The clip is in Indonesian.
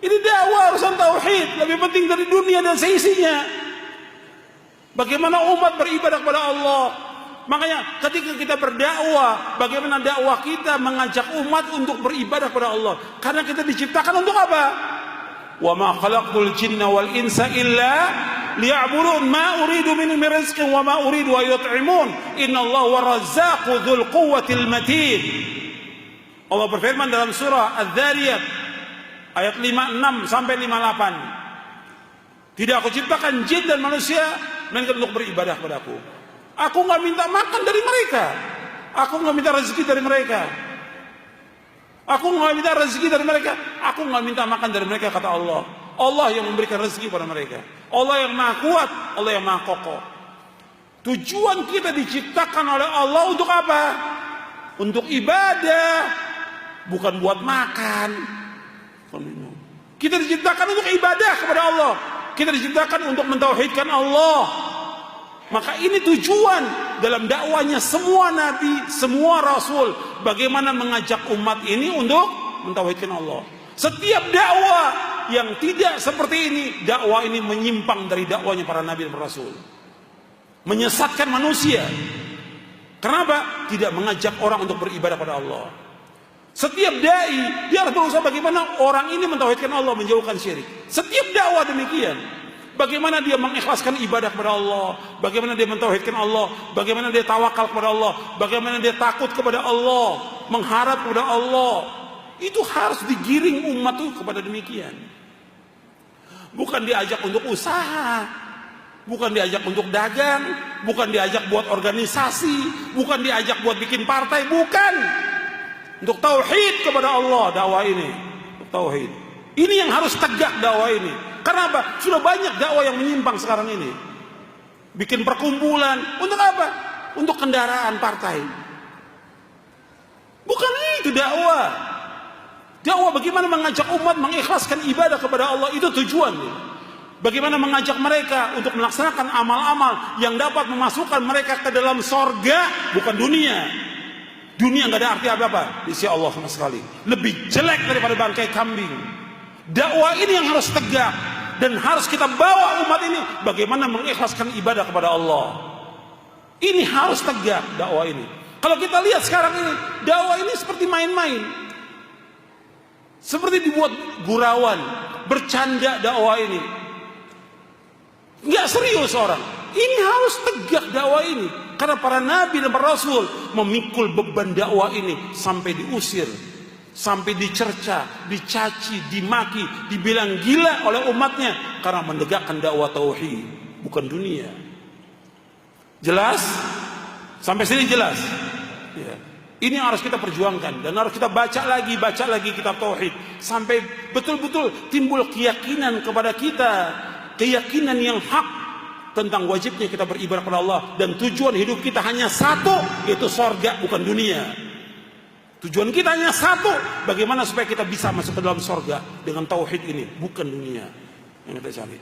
Ini dakwah urusan tauhid, lebih penting dari dunia dan seisinya. Bagaimana umat beribadah kepada Allah. Makanya ketika kita berdakwah, bagaimana dakwah kita mengajak umat untuk beribadah kepada Allah. Karena kita diciptakan untuk apa? Wa ma khalaqtul jinna wal insa illa liya'budun ma uridu minhum min rizqin wa ma uridu an yut'imun innallaha war-razzaqu dzul quwwatil matin. Allah berfirman dalam surah Az-Zariyat ayat 56 sampai 58. Tidak aku ciptakan jin dan manusia melainkan untuk beribadah kepadaku. Aku enggak minta makan dari mereka. Aku enggak minta rezeki dari mereka. Aku enggak minta rezeki dari mereka. Aku enggak minta makan dari mereka, kata Allah. Allah yang memberikan rezeki pada mereka. Allah yang Maha Kuat, Allah yang Maha Kokoh. Tujuan kita diciptakan oleh Allah untuk apa? Untuk ibadah, bukan buat makan. Kita diciptakan untuk ibadah kepada Allah. Kita diciptakan untuk mentauhidkan Allah. Maka ini tujuan dalam dakwanya semua nabi, semua rasul, bagaimana mengajak umat ini untuk mentauhidkan Allah. Setiap dakwah yang tidak seperti ini, dakwah ini menyimpang dari dakwanya para nabi dan rasul. Menyesatkan manusia. Kenapa? Tidak mengajak orang untuk beribadah pada Allah. Setiap dai dia harus berusaha bagaimana orang ini mentauhidkan Allah, menjauhkan syirik. Setiap dakwah demikian. Bagaimana dia mengikhlaskan ibadah kepada Allah, bagaimana dia mentauhidkan Allah, bagaimana dia tawakal kepada Allah, bagaimana dia takut kepada Allah, mengharap kepada Allah. Itu harus digiring umat itu kepada demikian. Bukan diajak untuk usaha, bukan diajak untuk dagang, bukan diajak buat organisasi, bukan diajak buat bikin partai, bukan. Untuk tauhid kepada Allah dakwah ini, untuk tauhid. Ini yang harus tegak dakwah ini. Karena apa? Sudah banyak dakwah yang menyimpang sekarang ini. Bikin perkumpulan untuk apa? Untuk kendaraan partai. Bukan itu dakwah. Dakwah bagaimana mengajak umat mengikhlaskan ibadah kepada Allah, itu tujuannya. Bagaimana mengajak mereka untuk melaksanakan amal-amal yang dapat memasukkan mereka ke dalam sorga, bukan dunia. Dunia nggak ada arti apa-apa di sisi Allah sama sekali. Lebih jelek daripada bangkai kambing. Dakwah ini yang harus tegak dan harus kita bawa umat ini bagaimana mengikhlaskan ibadah kepada Allah. Ini harus tegak dakwah ini. Kalau kita lihat sekarang ini, dakwah ini seperti main-main. Seperti dibuat gurauan, bercanda dakwah ini. Enggak serius orang. Ini harus tegak dakwah ini. Karena para nabi dan para rasul memikul beban dakwah ini sampai diusir, sampai dicerca, dicaci, dimaki, dibilang gila oleh umatnya karena menegakkan dakwah tauhid, bukan dunia. Jelas? Sampai sini jelas? Ya. Ini yang harus kita perjuangkan dan harus kita baca lagi kitab tauhid sampai betul-betul timbul keyakinan kepada kita, keyakinan yang hak tentang wajibnya kita beribadah kepada Allah dan tujuan hidup kita hanya satu, yaitu sorga, bukan dunia. Tujuan kita hanya satu, bagaimana supaya kita bisa masuk ke dalam sorga dengan tauhid ini, bukan dunia yang kita cari.